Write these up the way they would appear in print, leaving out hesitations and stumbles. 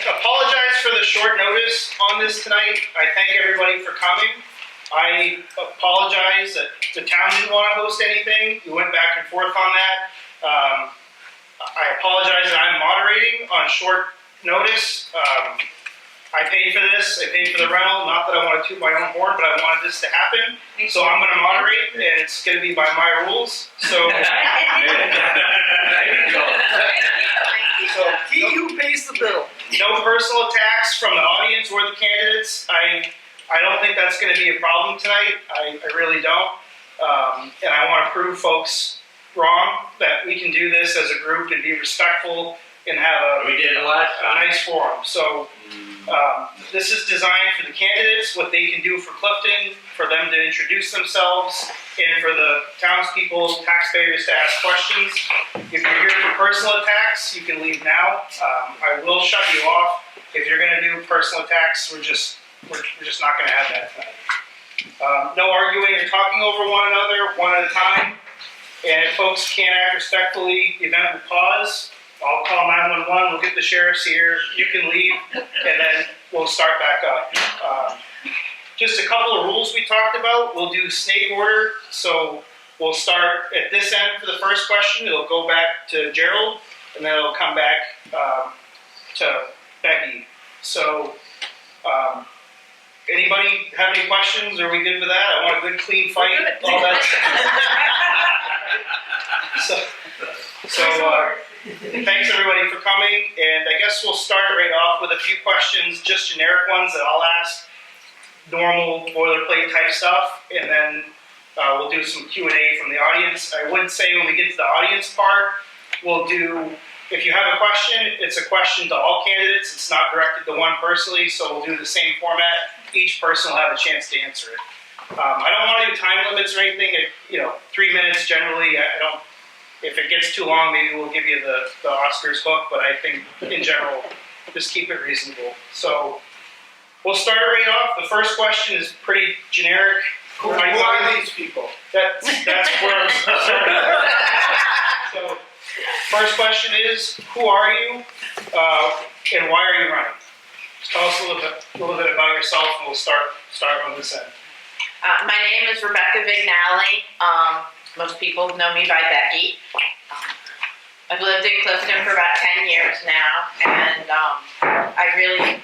Apologize for the short notice on this tonight. I thank everybody for coming. I apologize that the town didn't want to host anything. We went back and forth on that. I apologize that I'm moderating on short notice. I paid for this. I paid for the rental. Not that I want to toot my own horn, but I wanted this to happen. So I'm going to moderate, and it's going to be by my rules. So, He who pays the bill. No personal attacks from the audience or the candidates. I don't think that's going to be a problem tonight. I really don't. And I want to prove folks wrong that we can do this as a group and be respectful and have a nice forum. So this is designed for the candidates, what they can do for Clifton, for them to introduce themselves, and for the townspeople, taxpayers to ask questions. If you're here for personal attacks, you can leave now. I will shut you off. If you're going to do personal attacks, we're just not going to have that tonight. No arguing or talking over one another, one at a time. And if folks can't act respectfully, the event will pause. I'll call 911, we'll get the sheriffs here, you can leave, and then we'll start back up. Just a couple of rules we talked about. We'll do snake order, so we'll start at this end for the first question. It'll go back to Gerald, and then it'll come back to Becky. So, anybody have any questions? Are we good with that? I want a good, clean fight. All that. Thanks everybody for coming, and I guess we'll start right off with a few questions, just generic ones that I'll ask, normal boilerplate type stuff, and then we'll do some Q&A from the audience. I would say when we get to the audience part, we'll do, if you have a question, it's a question to all candidates. It's not directed to one personally, so we'll do the same format. Each person will have a chance to answer it. I don't want to do time limits or anything. 3 minutes generally. If it gets too long, maybe we'll give you the Oscars hook, but I think in general, just keep it reasonable. So we'll start right off. The first question is pretty generic. Who are these people? That's where I'm starting. So first question is, who are you and why are you running? Just tell us a little bit about yourself, and we'll start on this end. My name is Rebecca Vignali. Most people know me by Becky. I've lived in Clifton for about 10 years now, and I really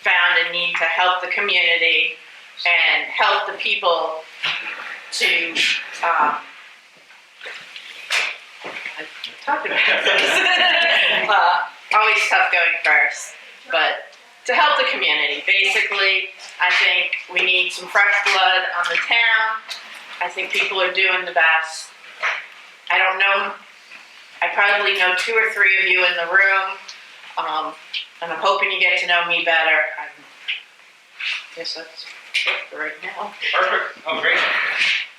found a need to help the community and help the people to I talked about this. Always tough going first, but to help the community. Basically, I think we need some fresh blood on the town. I think people are doing the best. I don't know. I probably know 2 or 3 of you in the room, and I'm hoping you get to know me better. I guess that's it for right now. Perfect. Oh, great.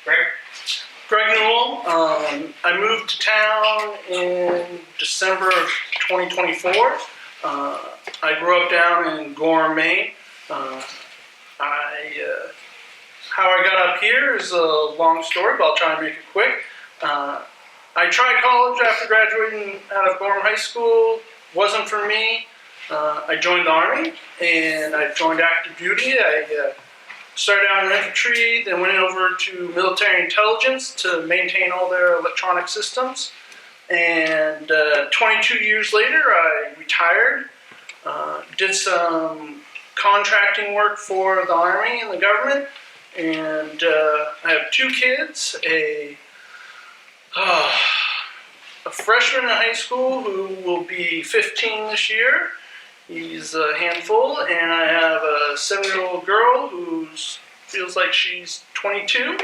Great. Greg Newell. I moved to town in December of 2024. I grew up down in Gorham, Maine. How I got up here is a long story, but I'll try and make it quick. I tried college after graduating out of Gorham High School. Wasn't for me. I joined the Army, and I joined active duty. I started out in infantry, then went over to military intelligence to maintain all their electronic systems. And 22 years later, I retired, did some contracting work for the Army and the government, and I have 2 kids, a freshman in high school who will be 15 this year. He's a handful, and I have a 7-year-old girl who feels like she's 22.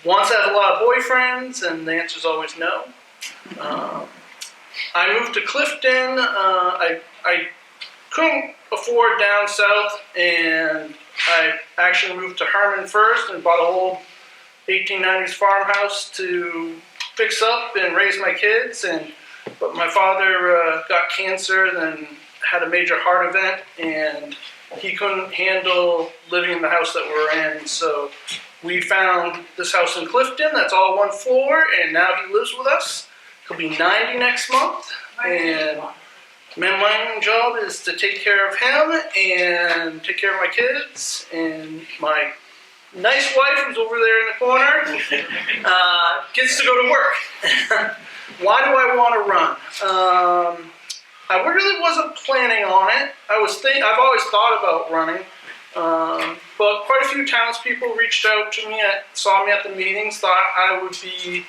Wants to have a lot of boyfriends, and the answer is always no. I moved to Clifton. I couldn't afford down south, and I actually moved to Herman first and bought a whole 1890s farmhouse to fix up and raise my kids. But my father got cancer, then had a major heart event, and he couldn't handle living in the house that we're in. So we found this house in Clifton that's all 1 floor, and now he lives with us. He'll be 90 next month, and my main job is to take care of him and take care of my kids, and my nice wife who's over there in the corner gets to go to work. Why do I want to run? I really wasn't planning on it. I've always thought about running, but quite a few townspeople reached out to me, saw me at the meetings, thought I would be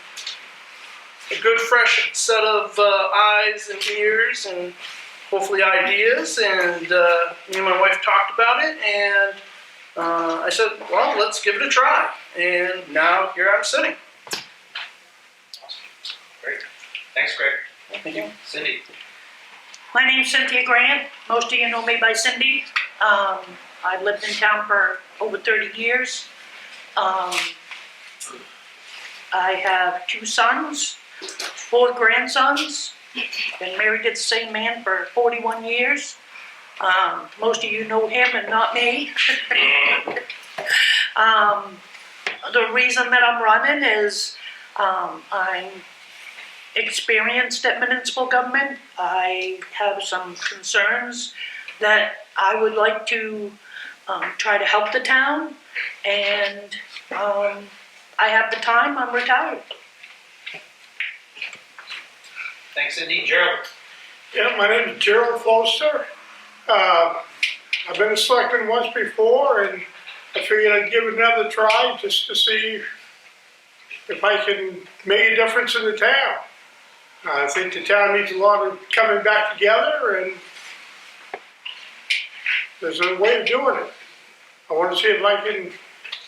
a good fresh set of eyes and ears and hopefully ideas, and me and my wife talked about it, and I said, well, let's give it a try, and now here I'm sitting. Awesome. Great. Thanks, Greg. Thank you. Cindy. My name's Cynthia Grant. Most of you know me by Cindy. I've lived in town for over 30 years. I have 2 sons, 4 grandsons. Been married to the same man for 41 years. Most of you know him and not me. The reason that I'm running is I'm experienced at municipal government. I have some concerns that I would like to try to help the town, and I have the time. I'm retired. Thanks, Cindy. Gerald. Yeah, my name is Gerald Foster. I've been a selectman once before, and I figured I'd give it another try just to see if I can make a difference in the town. I think the town needs a lot of coming back together, and there's a way of doing it. I want to see if I can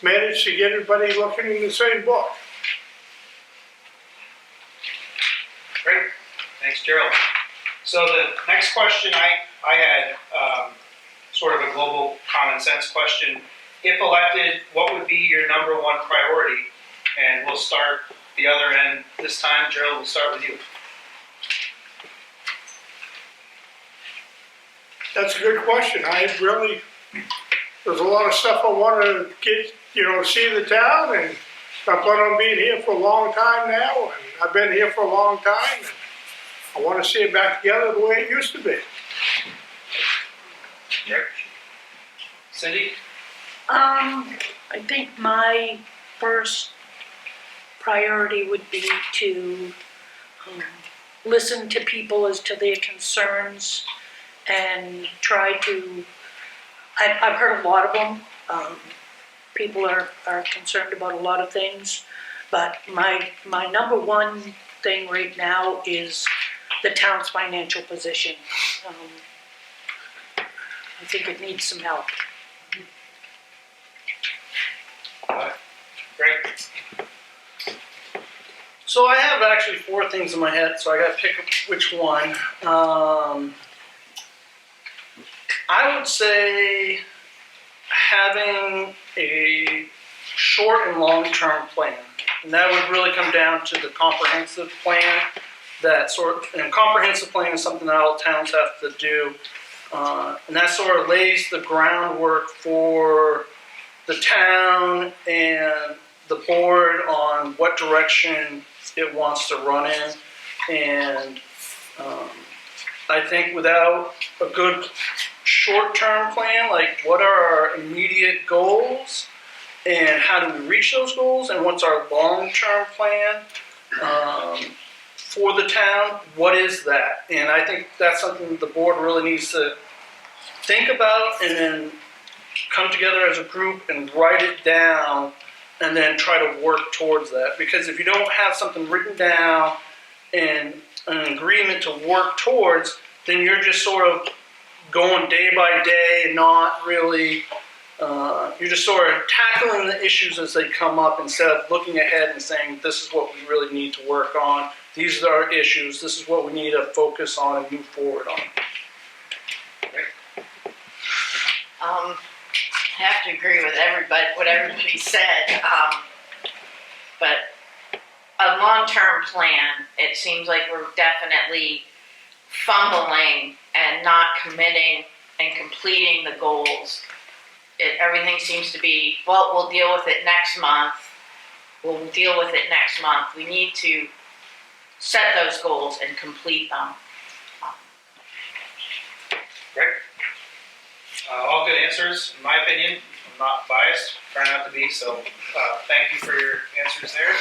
manage to get everybody looking in the same book. Great. Thanks, Gerald. So the next question I had sort of a global common sense question. If elected, what would be your number 1 priority? And we'll start the other end this time. Gerald, we'll start with you. That's a good question. There's a lot of stuff I want to get, see the town, and I plan on being here for a long time now, and I've been here for a long time, and I want to see it back together the way it used to be. Great. Cindy? I think my first priority would be to listen to people as to their concerns and try to, I've heard a lot of them. People are concerned about a lot of things, but my number 1 thing right now is the town's financial position. I think it needs some help. Great. So I have actually 4 things in my head, so I got to pick which one. I would say having a short and long-term plan, and that would really come down to the comprehensive plan. And comprehensive plan is something that all towns have to do, and that sort of lays the groundwork for the town and the board on what direction it wants to run in. And I think without a good short-term plan, like what are our immediate goals and how do we reach those goals, and what's our long-term plan for the town, what is that? And I think that's something the board really needs to think about, and then come together as a group and write it down, and then try to work towards that. Because if you don't have something written down and an agreement to work towards, then you're just sort of going day by day, not really, you're just sort of tackling the issues as they come up instead of looking ahead and saying, this is what we really need to work on, these are our issues, this is what we need to focus on and move forward on. I have to agree with what everybody said, but a long-term plan, it seems like we're definitely fumbling and not committing and completing the goals. Everything seems to be, well, we'll deal with it next month. We'll deal with it next month. We need to set those goals and complete them. Great. All good answers, in my opinion. I'm not biased, try not to be, so thank you for your answers there.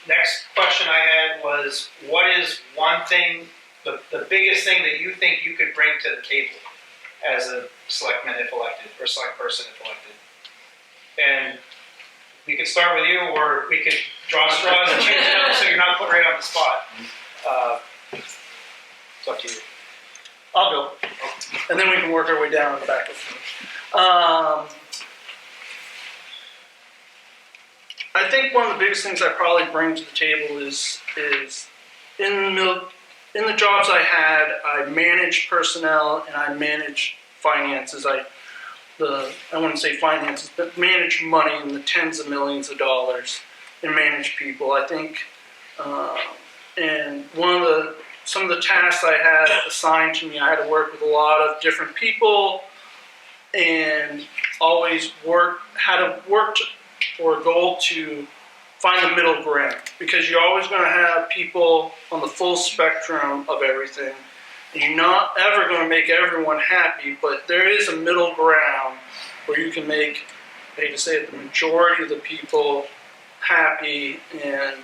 Next question I had was, what is one thing, the biggest thing that you think you could bring to the table as a selectman if elected, or select person if elected? And we could start with you, or we could draw straws and change it up so you're not put right on the spot. It's up to you. I'll go. And then we can work our way down the back of it. I think one of the biggest things I probably bring to the table is in the jobs I had, I managed personnel and I managed finances. I wouldn't say finances, but manage money in the tens of millions of dollars and manage people. I think, and some of the tasks I had assigned to me, I had to work with a lot of different people and always had to work for a goal to find the middle ground, because you're always going to have people on the full spectrum of everything. And you're not ever going to make everyone happy, but there is a middle ground where you can make, I hate to say it, the majority of the people happy and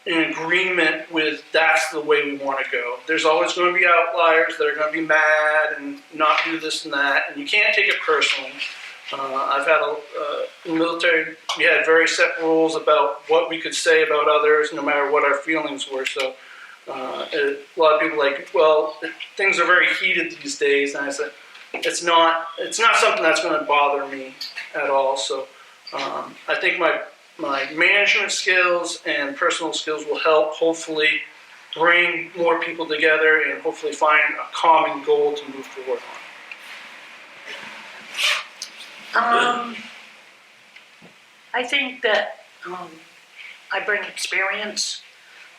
in agreement with that's the way we want to go. There's always going to be outliers that are going to be mad and not do this and that, and you can't take it personally. I've had in the military, we had very set rules about what we could say about others, no matter what our feelings were. So a lot of people are like, well, things are very heated these days, and I said, it's not something that's going to bother me at all. So I think my management skills and personal skills will help hopefully bring more people together and hopefully find a common goal to move forward on. I think that I bring experience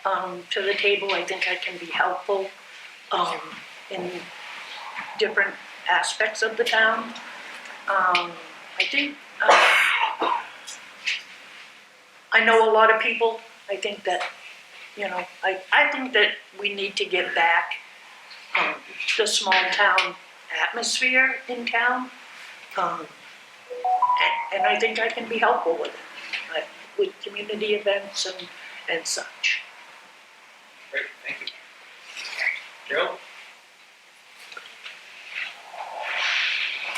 to the table. I think I can be helpful in different aspects of the town. I think I know a lot of people. I think that, I think that we need to get back the small town atmosphere in town. And I think I can be helpful with it, with community events and such. Great, thank you. Joe?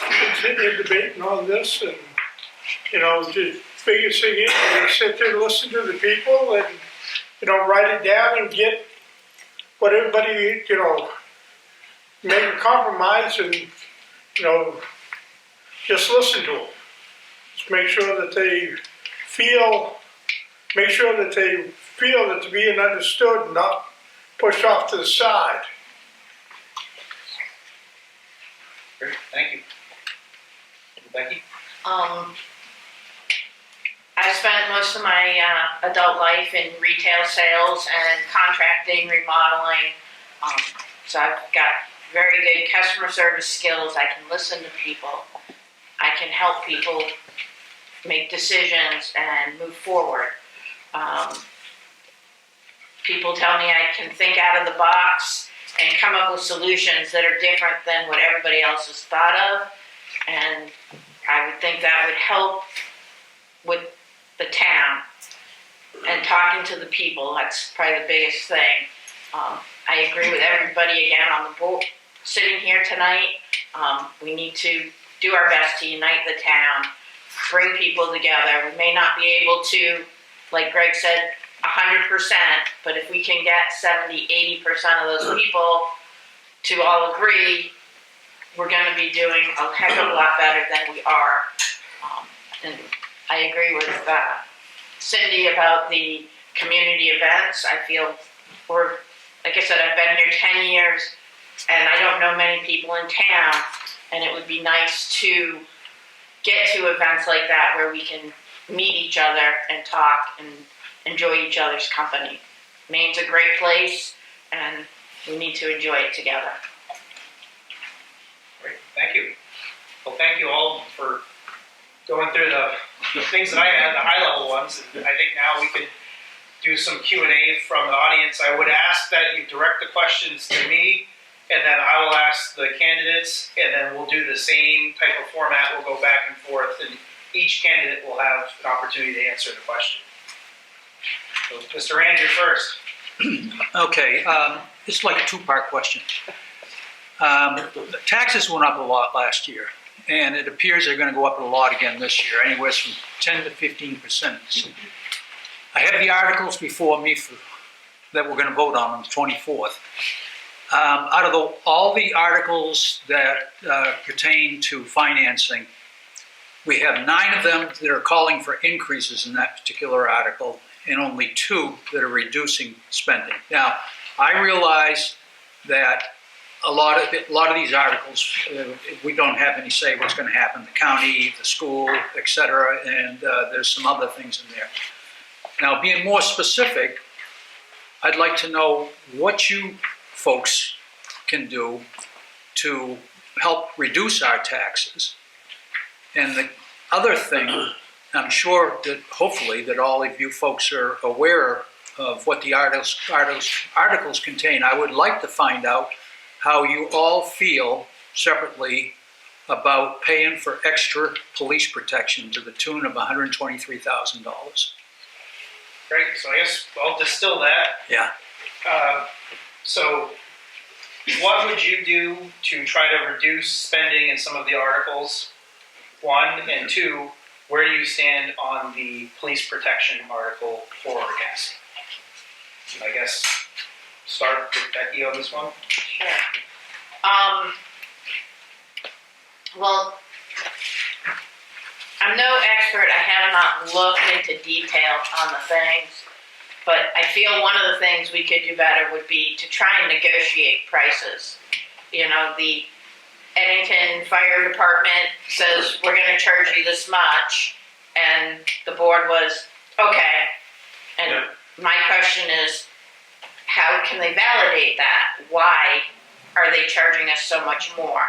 Been sitting here debating on this, and the biggest thing is you sit there and listen to the people, and write it down and get what everybody make a compromise, and just listen to them. Just make sure that they feel that they're being understood and not pushed off to the side. Great, thank you. Becky? I spent most of my adult life in retail sales and contracting, remodeling. So I've got very good customer service skills. I can listen to people. I can help people make decisions and move forward. People tell me I can think out of the box and come up with solutions that are different than what everybody else has thought of. And I would think that would help with the town and talking to the people. That's probably the biggest thing. I agree with everybody again on the board sitting here tonight. We need to do our best to unite the town, bring people together. We may not be able to, like Greg said, 100%, but if we can get 70, 80% of those people to all agree, we're going to be doing a heck of a lot better than we are. And I agree with Cindy about the community events. I feel like I said, I've been here 10 years, and I don't know many people in town, and it would be nice to get to events like that where we can meet each other and talk and enjoy each other's company. Maine's a great place, and we need to enjoy it together. Great, thank you. Well, thank you all for going through the things that I had, the high level ones. And I think now we could do some Q&A from the audience. I would ask that you direct the questions to me, and then I will ask the candidates, and then we'll do the same type of format. We'll go back and forth, and each candidate will have an opportunity to answer the question. So, Mr. Rand, you're first. Okay, this is like a two-part question. The taxes went up a lot last year, and it appears they're going to go up a lot again this year, anywhere from 10 to 15%. I have the articles before me that we're going to vote on the 24th. Out of all the articles that pertain to financing, we have 9 of them that are calling for increases in that particular article, and only 2 that are reducing spending. Now, I realize that a lot of these articles, we don't have any say what's going to happen. The county, the school, etc., and there's some other things in there. Now, being more specific, I'd like to know what you folks can do to help reduce our taxes. And the other thing, I'm sure that hopefully that all of you folks are aware of what the articles contain. I would like to find out how you all feel separately about paying for extra police protection to the tune of $123,000. Great, so I guess I'll distill that. Yeah. So what would you do to try to reduce spending in some of the articles? 1, and 2, where do you stand on the police protection article for or against? I guess start with Becky on this one. Sure. Well, I'm no expert. I have not looked into detail on the things, but I feel one of the things we could do better would be to try and negotiate prices. You know, the Eddington Fire Department says, we're going to charge you this much, and the board was, okay. And my question is, how can they validate that? Why are they charging us so much more?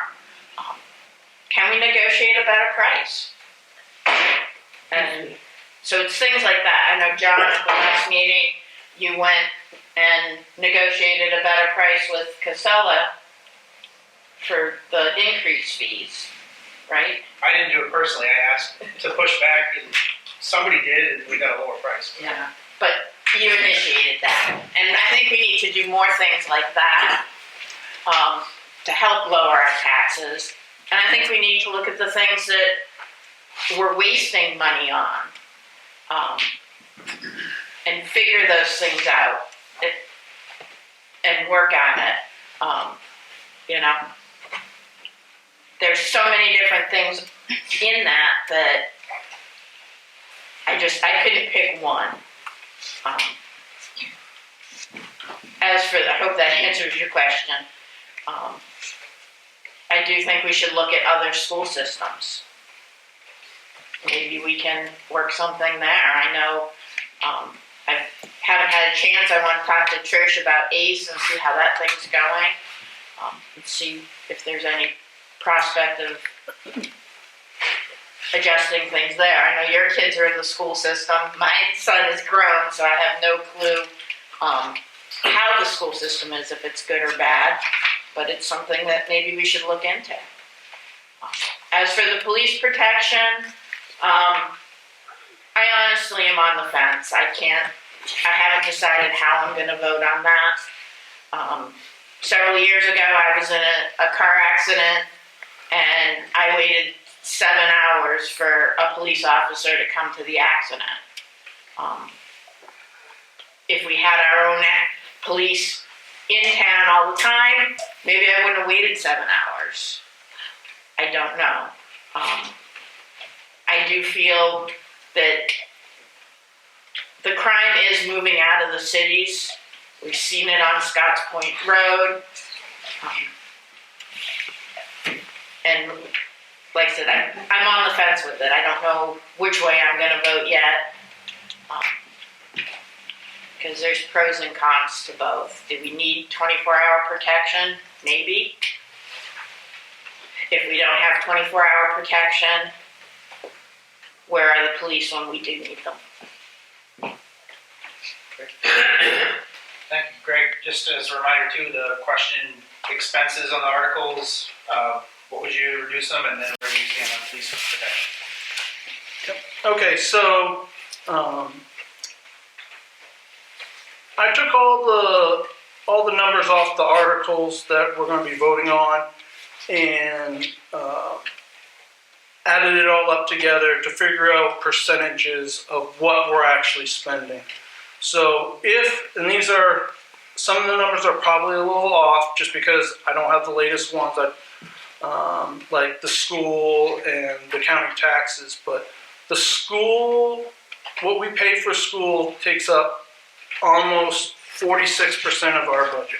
Can we negotiate a better price? And so it's things like that. I know, John, at the last meeting, you went and negotiated a better price with Casella for the increased fees, right? I didn't do it personally. I asked to push back, and somebody did, and we got a lower price. Yeah. But you initiated that. And I think we need to do more things like that to help lower our taxes. And I think we need to look at the things that we're wasting money on and figure those things out and work on it. You know, there's so many different things in that I couldn't pick one. As for, I hope that answers your question. I do think we should look at other school systems. Maybe we can work something there. I know I haven't had a chance. I want to talk to Trish about ACE and see how that thing's going. And see if there's any prospect of adjusting things there. I know your kids are in the school system. My son is grown, so I have no clue how the school system is, if it's good or bad, but it's something that maybe we should look into. As for the police protection, I honestly am on the fence. I haven't decided how I'm going to vote on that. Several years ago, I was in a car accident, and I waited 7 hours for a police officer to come to the accident. If we had our own police in town all the time, maybe I wouldn't have waited 7 hours. I don't know. I do feel that the crime is moving out of the cities. We've seen it on Scotts Point Road. And like I said, I'm on the fence with it. I don't know which way I'm going to vote yet. Because there's pros and cons to both. Do we need 24-hour protection? Maybe. If we don't have 24-hour protection, where are the police when we do need them? Thank you, Greg. Just as a reminder too, the question expenses on the articles, what would you reduce them, and then where do you stand on police protection? Okay, so I took all the numbers off the articles that we're going to be voting on and added it all up together to figure out percentages of what we're actually spending. So and these are, some of the numbers are probably a little off just because I don't have the latest ones, like the school and the county taxes, but the school, what we pay for school takes up almost 46% of our budget.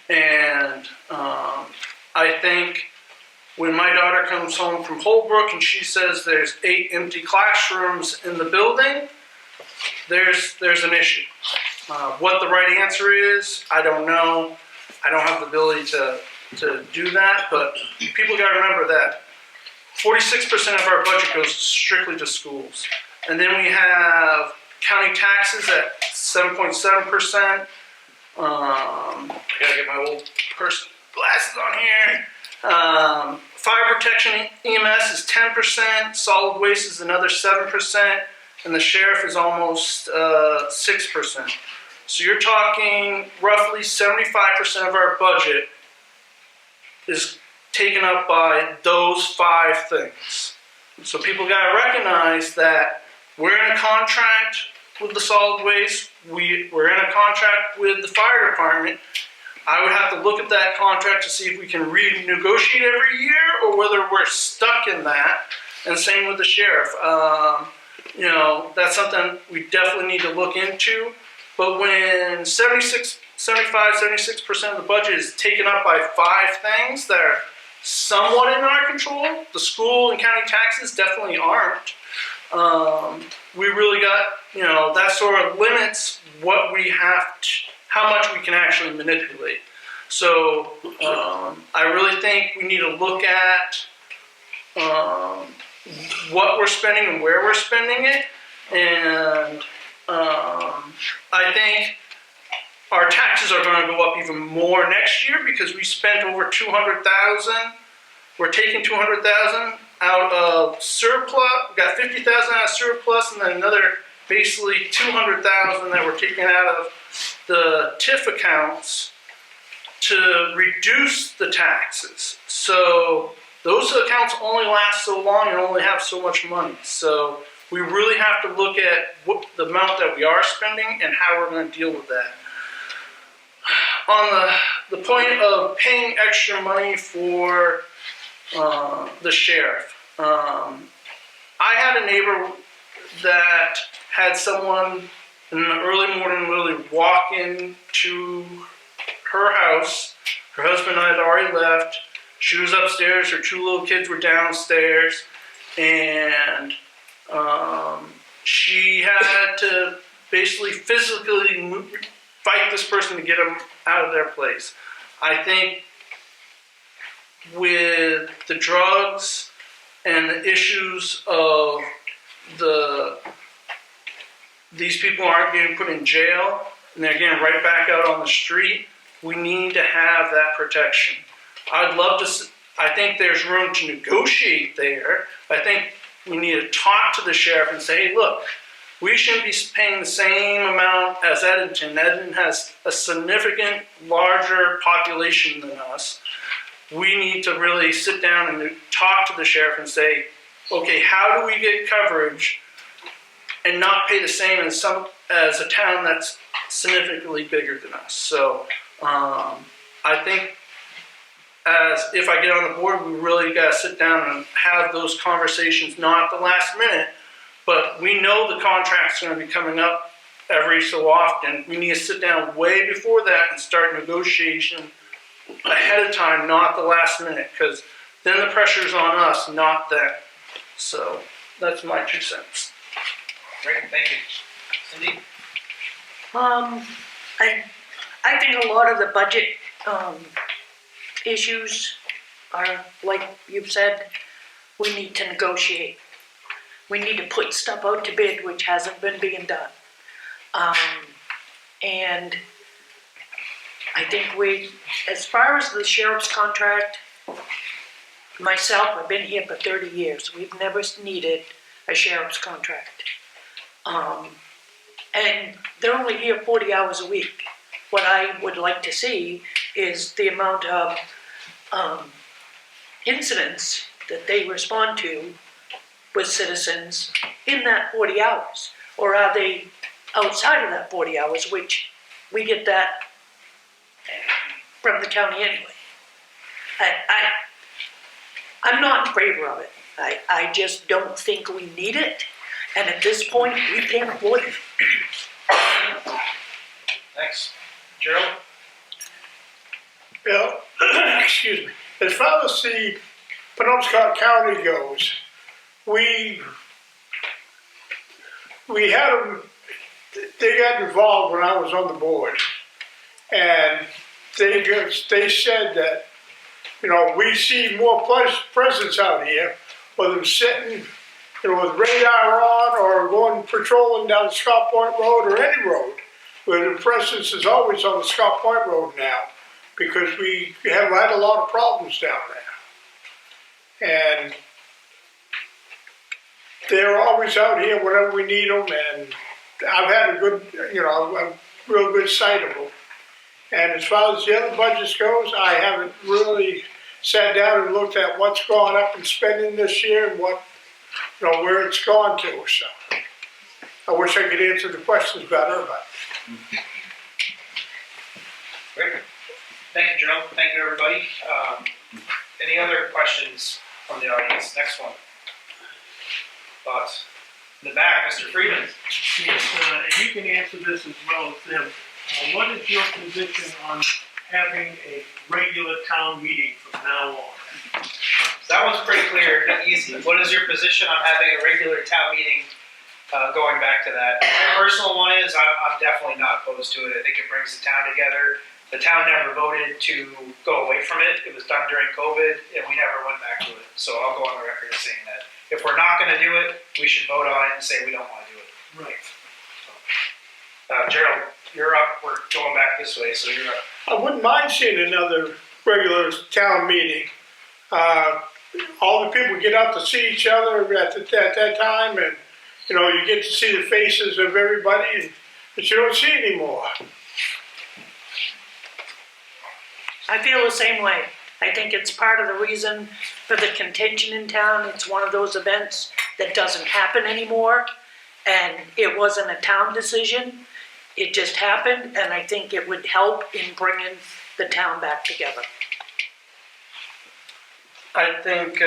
And I think when my daughter comes home from Holbrook and she says there's 8 empty classrooms in the building, there's an issue. What the right answer is, I don't know. I don't have the ability to do that, but people got to remember that 46% of our budget goes strictly to schools. And then we have county taxes at 7.7%. I gotta get my old person glasses on here. Fire protection EMS is 10%, solid waste is another 7%, and the sheriff is almost 6%. So you're talking roughly 75% of our budget is taken up by those 5 things. So people gotta recognize that we're in a contract with the solid waste, we're in a contract with the fire department. I would have to look at that contract to see if we can renegotiate every year or whether we're stuck in that. And same with the sheriff. That's something we definitely need to look into. But when 76% of the budget is taken up by 5 things that are somewhat in our control, the school and county taxes definitely aren't. We really got, that sort of limits what we have how much we can actually manipulate. So I really think we need to look at what we're spending and where we're spending it. And I think our taxes are going to go up even more next year because we spent over $200,000. We're taking $200,000 out of surplus. We got $50,000 out of surplus, and then another basically $200,000 that we're taking out of the TIF accounts to reduce the taxes. So those accounts only last so long and only have so much money. So we really have to look at what the amount that we are spending and how we're going to deal with that. On the point of paying extra money for the sheriff, I had a neighbor that had someone in the early morning really walk into her house. Her husband had already left. She was upstairs. Her 2 little kids were downstairs. And she had to basically physically fight this person to get them out of their place. I think with the drugs and the issues of these people aren't getting put in jail and they're getting right back out on the street, we need to have that protection. I'd love to, I think there's room to negotiate there. I think we need to talk to the sheriff and say, hey, look, we shouldn't be paying the same amount as Eddington. Eddington has a significant larger population than us. We need to really sit down and talk to the sheriff and say, okay, how do we get coverage and not pay the same as a town that's significantly bigger than us? So I think if I get on the board, we really got to sit down and have those conversations, not at the last minute, but we know the contract's going to be coming up every so often. We need to sit down way before that and start negotiation ahead of time, not the last minute, because then the pressure's on us, not them. So that's my 2 cents. Great, thank you. Cindy? I think a lot of the budget issues are, like you've said, we need to negotiate. We need to put stuff out to bid, which hasn't been being done. And I think as far as the sheriff's contract, myself, I've been here for 30 years. We've never needed a sheriff's contract. And they're only here 40 hours a week. What I would like to see is the amount of incidents that they respond to with citizens in that 40 hours. Or are they outside of that 40 hours, which we get that from the county anyway. I'm not in favor of it. I just don't think we need it, and at this point, we can't afford it. Thanks. Gerald? Bill, excuse me. As far as the Penobscot County goes, we had them, they got involved when I was on the board. And they said that, we see more presence out here, whether it's sitting, with radar on or going patrolling down Scott Point Road or any road. Where the presence is always on the Scott Point Road now, because we have had a lot of problems down there. And they're always out here whenever we need them, and I've had a good, a real good sight of them. And as far as the other budgets goes, I haven't really sat down and looked at what's gone up in spending this year and what, where it's gone to. So I wish I could answer the questions better, but. Great. Thank you, Gerald. Thank you, everybody. Any other questions from the audience? Next one. Thoughts? In the back, Mr. Freeman. Yes, and you can answer this as well as them. What is your position on having a regular town meeting from now on? That one's pretty clear and easy. What is your position on having a regular town meeting? Going back to that, my personal one is I'm definitely not opposed to it. I think it brings the town together. The town never voted to go away from it. It was done during COVID, and we never went back to it. So I'll go on the record as saying that if we're not going to do it, we should vote on it and say we don't want to do it. Right. Gerald, you're up. We're going back this way, so you're up. I wouldn't mind seeing another regular town meeting. All the people get out to see each other at that time, and you get to see the faces of everybody that you don't see anymore. I feel the same way. I think it's part of the reason for the contention in town. It's one of those events that doesn't happen anymore, and it wasn't a town decision. It just happened, and I think it would help in bringing the town back together. I think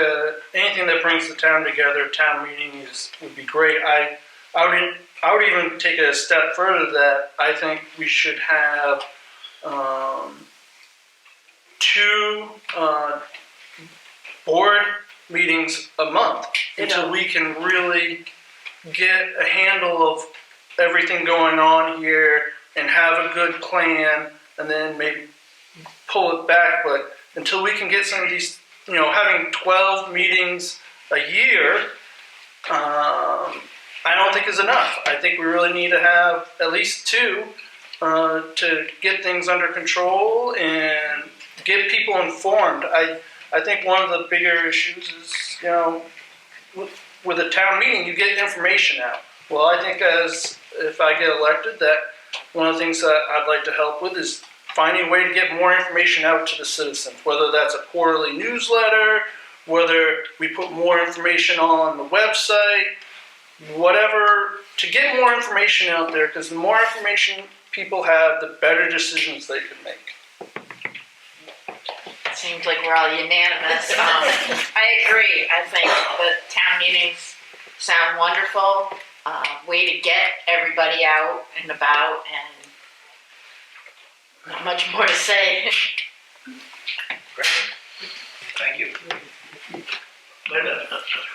anything that brings the town together, town meeting would be great. I would even take it a step further that I think we should have 2 board meetings a month until we can really get a handle of everything going on here and have a good plan, and then maybe pull it back. But until we can get some of these, having 12 meetings a year, I don't think is enough. I think we really need to have at least 2 to get things under control and get people informed. I think one of the bigger issues is, with a town meeting, you get information out. Well, I think if I get elected, that one of the things that I'd like to help with is finding a way to get more information out to the citizens, whether that's a quarterly newsletter, whether we put more information on the website, whatever, to get more information out there, because the more information people have, the better decisions they can make. Seems like we're all unanimous. I agree. I think the town meetings sound wonderful. Way to get everybody out and about, and not much more to say. Great. Thank you. Linda.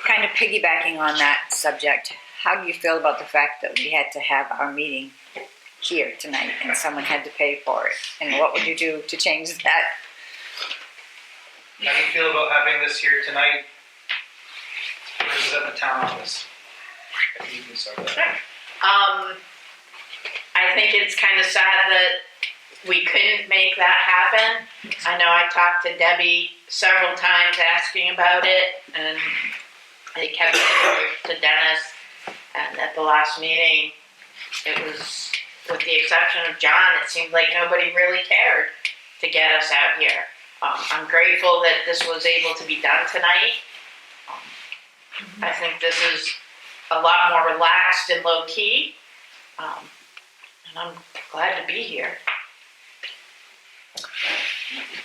Kind of piggybacking on that subject, how do you feel about the fact that we had to have our meeting here tonight and someone had to pay for it? And what would you do to change that? How do you feel about having this here tonight versus at the town office? I think you can start that. I think it's kind of sad that we couldn't make that happen. I know I talked to Debbie several times asking about it, and I kept it to Dennis. And at the last meeting, it was, with the exception of John, it seemed like nobody really cared to get us out here. I'm grateful that this was able to be done tonight. I think this is a lot more relaxed and low key, and I'm glad to be here.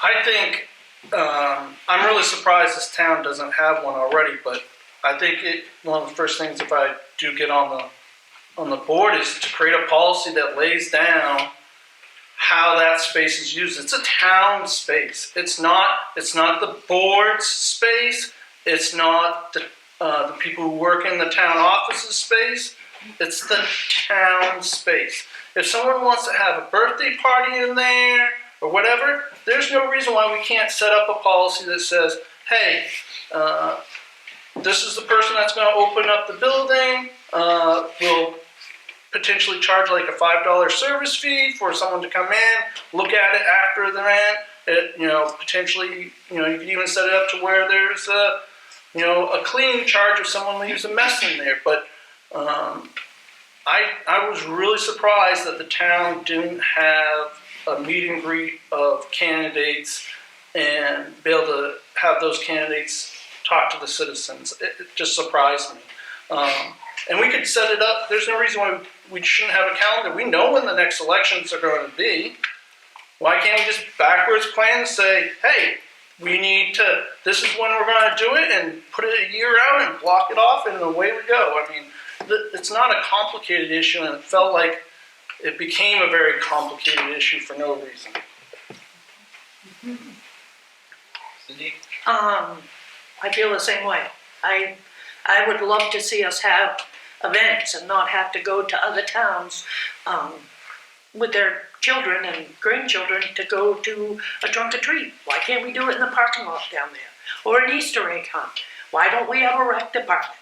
I think, I'm really surprised this town doesn't have one already, but I think one of the first things if I do get on the board is to create a policy that lays down how that space is used. It's a town space. It's not the board's space. It's not the people who work in the town office's space. It's the town space. If someone wants to have a birthday party in there or whatever, there's no reason why we can't set up a policy that says, hey, this is the person that's going to open up the building. We'll potentially charge like a $5 service fee for someone to come in, look at it after the event. Potentially, you could even set it up to where there's a cleaning charge if someone leaves a mess in there. But I was really surprised that the town didn't have a meet and greet of candidates and be able to have those candidates talk to the citizens. It just surprised me. And we could set it up. There's no reason why we shouldn't have a calendar. We know when the next elections are going to be. Why can't we just backwards plan and say, hey, this is when we're going to do it, and put it a year out and block it off, and away we go. I mean, it's not a complicated issue, and it felt like it became a very complicated issue for no reason. Cindy? I feel the same way. I would love to see us have events and not have to go to other towns with their children and grandchildren to go to a trunk or treat. Why can't we do it in the parking lot down there? Or an Easter egg hunt? Why don't we have a rec department?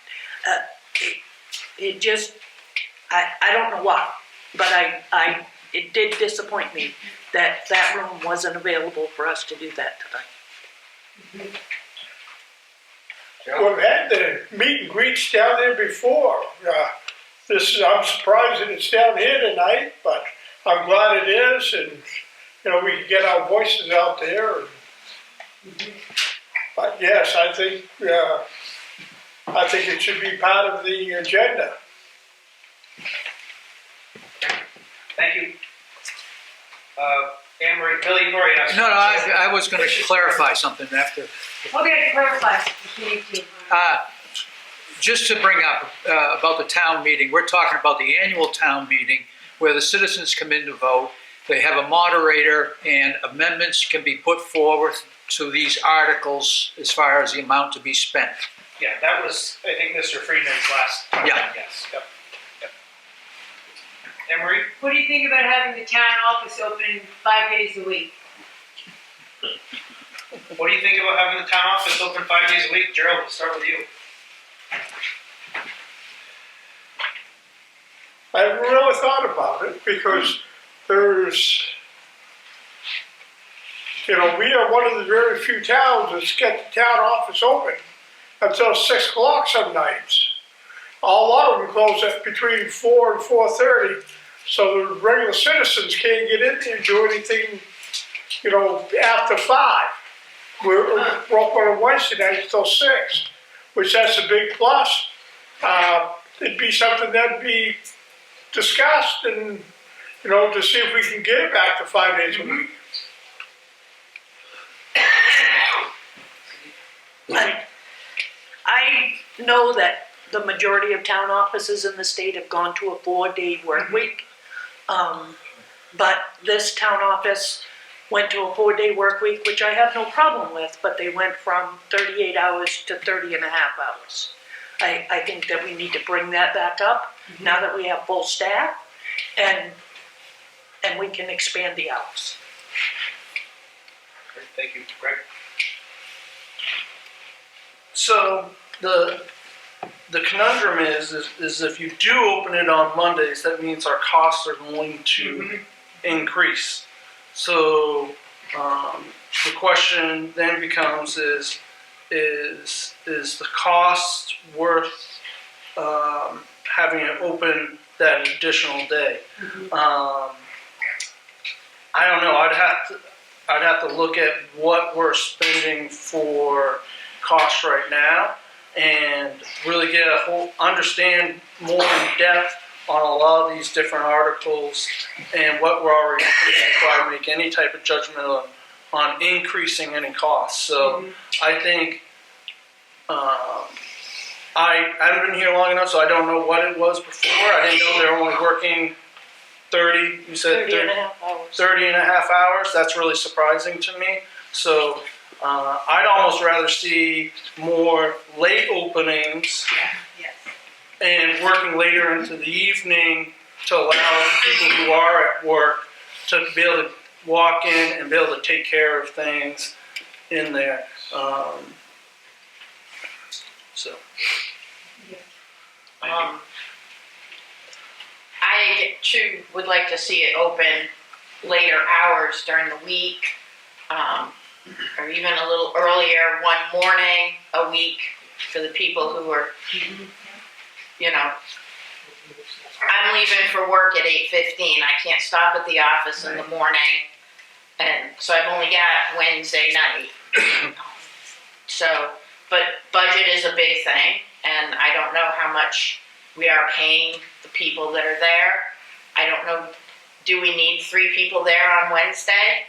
I don't know why, but it did disappoint me that that room wasn't available for us to do that tonight. We've had the meet and greets down there before. I'm surprised that it's down here tonight, but I'm glad it is, and we can get our voices out there. But yes, I think it should be part of the agenda. Thank you. Anne Marie, Billy, you've already asked. No, I was going to clarify something after. Okay, clarify if you need to. Just to bring up about the town meeting, we're talking about the annual town meeting where the citizens come in to vote. They have a moderator, and amendments can be put forward to these articles as far as the amount to be spent. Yeah, that was, I think, Mr. Freeman's last comment. Yeah. Yes. Yep. Anne Marie? What do you think about having the town office open 5 days a week? What do you think about having the town office open 5 days a week? Gerald, we'll start with you. I haven't really thought about it because there's, we are one of the very few towns that's got the town office open until 6 o'clock some nights. A lot of them close at between 4 and 4:30, so the regular citizens can't get in there and do anything, after 5. We're open on Wednesday night till 6, which that's a big plus. It'd be something that'd be discussed and, to see if we can get it back to 5 days a week. I know that the majority of town offices in the state have gone to a 4-day work week. But this town office went to a 4-day work week, which I have no problem with, but they went from 38 hours to 30 and a half hours. I think that we need to bring that back up now that we have full staff, and we can expand the hours. Great, thank you, Greg. So the the conundrum is if you do open it on Mondays, that means our costs are going to increase. So the question then becomes is the cost worth having it open that additional day? I don't know. I'd have to look at what we're spending for costs right now and really get understand more in depth on a lot of these different articles and what we're already doing before I make any type of judgment on increasing any costs. So I think I haven't been here long enough, so I don't know what it was before. I didn't know they were only working 30, you said 30 and a half hours. 30 and a half hours. That's really surprising to me. So I'd almost rather see more late openings Yes. and working later into the evening to allow people who are at work to be able to walk in and be able to take care of things in there. So. I too would like to see it open later hours during the week, or even a little earlier one morning a week for the people who are, you know, I'm leaving for work at 8:15. I can't stop at the office in the morning, and so I've only got Wednesday night. So, but budget is a big thing, and I don't know how much we are paying the people that are there. I don't know, do we need 3 people there on Wednesday?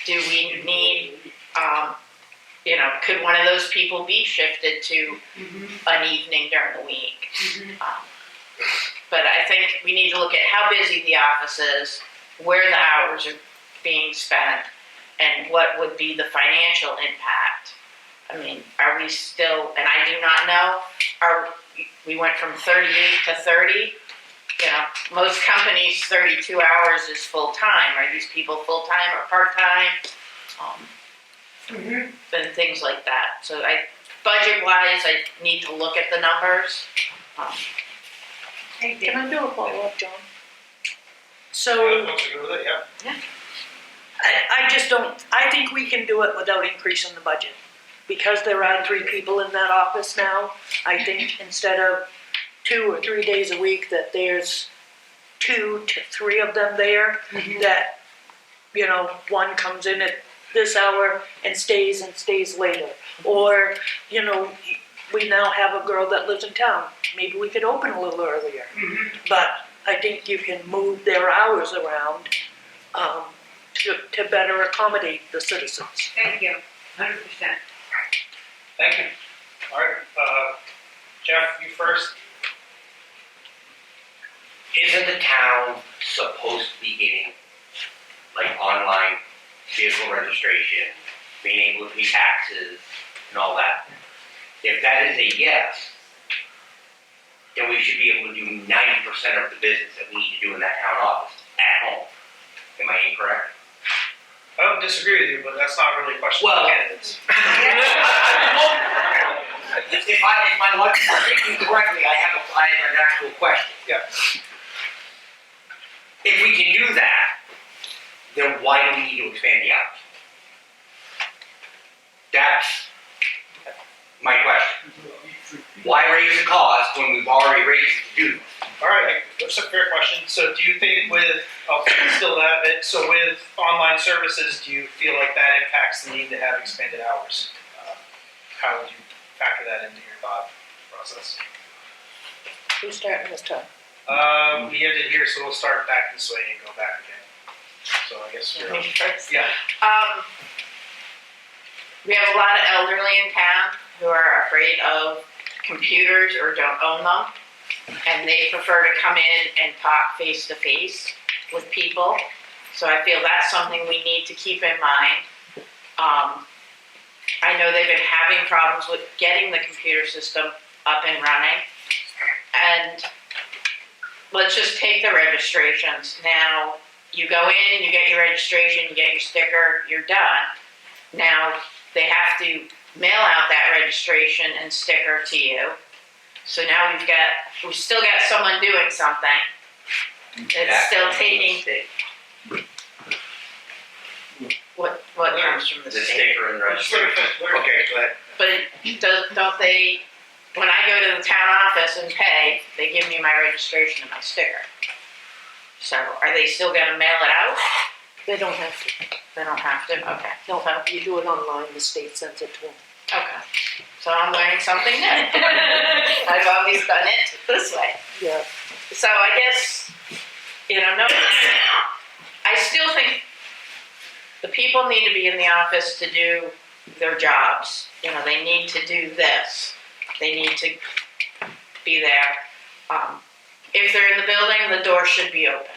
Do we need, you know, could one of those people be shifted to an evening during the week? But I think we need to look at how busy the office is, where the hours are being spent, and what would be the financial impact. I mean, are we still, and I do not know, we went from 38 to 30. You know, most companies, 32 hours is full-time. Are these people full-time or part-time? And things like that. So budget-wise, I need to look at the numbers. Can I do a follow-up, John? So, I just don't, I think we can do it without increasing the budget. Because there are 3 people in that office now, I think instead of 2 or 3 days a week, that there's 2 to 3 of them there, that, you know, one comes in at this hour and stays later. Or, you know, we now have a girl that lives in town. Maybe we could open a little earlier. But I think you can move their hours around to better accommodate the citizens. Thank you, 100%. Thank you. All right, Jeff, you first. Isn't the town supposed to be getting, like, online vehicle registration, being able to pay taxes and all that? If that is a yes, then we should be able to do 90% of the business that we need to do in that town office at home. Am I incorrect? I don't disagree with you, but that's not really a question Well, for candidates. If I'm thinking correctly, I have an actual question. Yeah. If we can do that, then why do we need to expand the hours? That's my question. Why raise the cost when we've already raised it to do this? All right, that's a fair question. So do you think I'll still that bit, so with online services, do you feel like that impacts the need to have expanded hours? How would you factor that into your thought process? Who's starting this time? We ended here, so we'll start back this way and go back again. So I guess you're Me first. Yeah. We have a lot of elderly in town who are afraid of computers or don't own them, and they prefer to come in and talk face to face with people. So I feel that's something we need to keep in mind. I know they've been having problems with getting the computer system up and running. And let's just take the registrations. Now, you go in, you get your registration, you get your sticker, you're done. Now, they have to mail out that registration and sticker to you. So now we've still got someone doing something. It's still taking what comes from the The state. sticker and registration. Okay, go ahead. But don't they, when I go to the town office and pay, they give me my registration and my sticker. So are they still gonna mail it out? They don't have to. They don't have to, okay. They'll have, you do it online, the state sends it to them. Okay. So I'm learning something new. I've always done it this way. Yeah. So I guess, no, I still think the people need to be in the office to do their jobs. They need to do this. They need to be there. If they're in the building, the door should be open.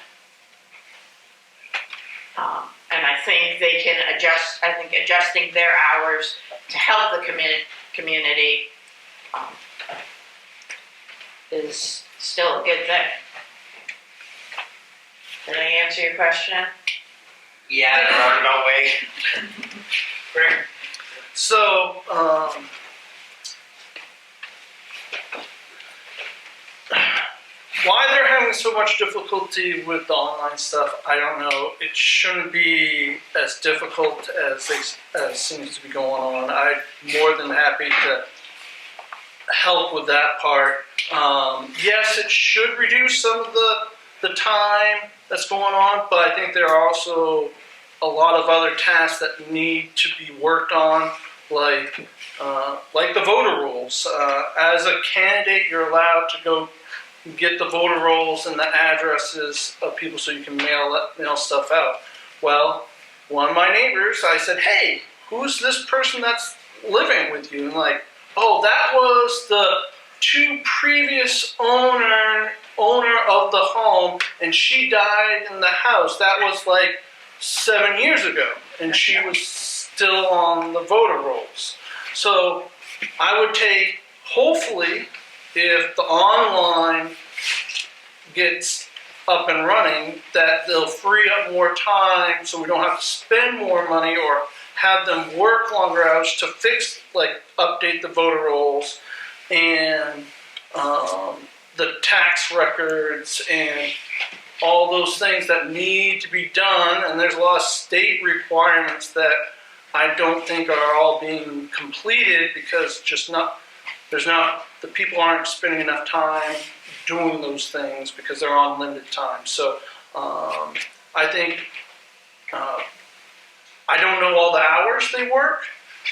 And I think they can adjust, adjusting their hours to help the community is still a good thing. Did I answer your question? Yeah, in a roundabout way. Rick? So, why they're having so much difficulty with the online stuff, I don't know. It shouldn't be as difficult as seems to be going on. I'm more than happy to help with that part. Yes, it should reduce some of the time that's going on, but I think there are also a lot of other tasks that need to be worked on, like the voter rolls. As a candidate, you're allowed to go get the voter rolls and the addresses of people so you can mail stuff out. Well, one of my neighbors, I said, "Hey, who's this person that's living with you?" And oh, that was the two previous owner of the home, and she died in the house. That was 7 years ago, and she was still on the voter rolls. So I would take, hopefully, if the online gets up and running, that they'll free up more time so we don't have to spend more money or have them work longer hours to fix, update the voter rolls and the tax records and all those things that need to be done. And there's a lot of state requirements that I don't think are all being completed because the people aren't spending enough time doing those things because they're on limited time. So I think, I don't know all the hours they work.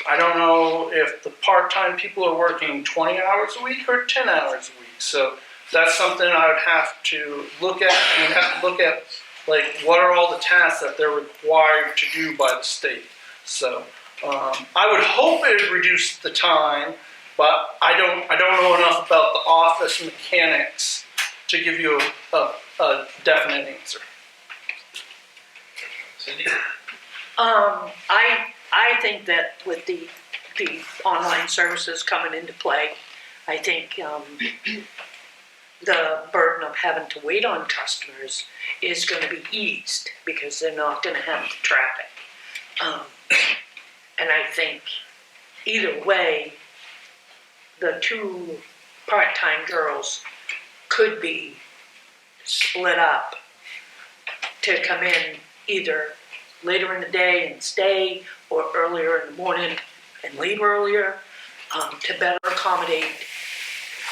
I don't know if the part-time people are working 20 hours a week or 10 hours a week. So that's something I would have to look at. And have to look at what are all the tasks that they're required to do by the state. So I would hope it would reduce the time, but I don't know enough about the office mechanics to give you a definite answer. Cindy? I think that with the online services coming into play, I think the burden of having to wait on customers is going to be eased because they're not going to have the traffic. And I think either way, the two part-time girls could be split up to come in either later in the day and stay, or earlier in the morning and leave earlier, to better accommodate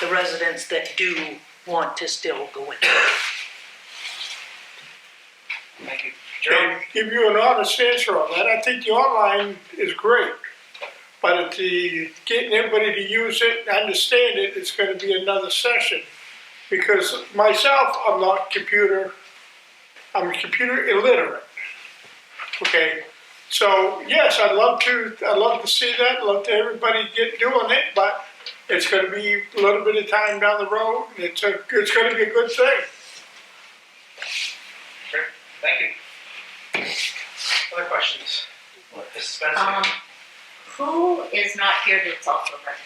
the residents that do want to still go in. Thank you. To Joe? give you an honest answer on that, I think the online is great. But getting everybody to use it and understand it, it's going to be another session. Because myself, I'm computer illiterate. Okay, so yes, I'd love to see that. I'd love to everybody get doing it, but it's going to be a little bit of time down the road. It's going to be a good thing. Great. Thank you. Other questions? Mrs. Spencer? Who is not here that's also running?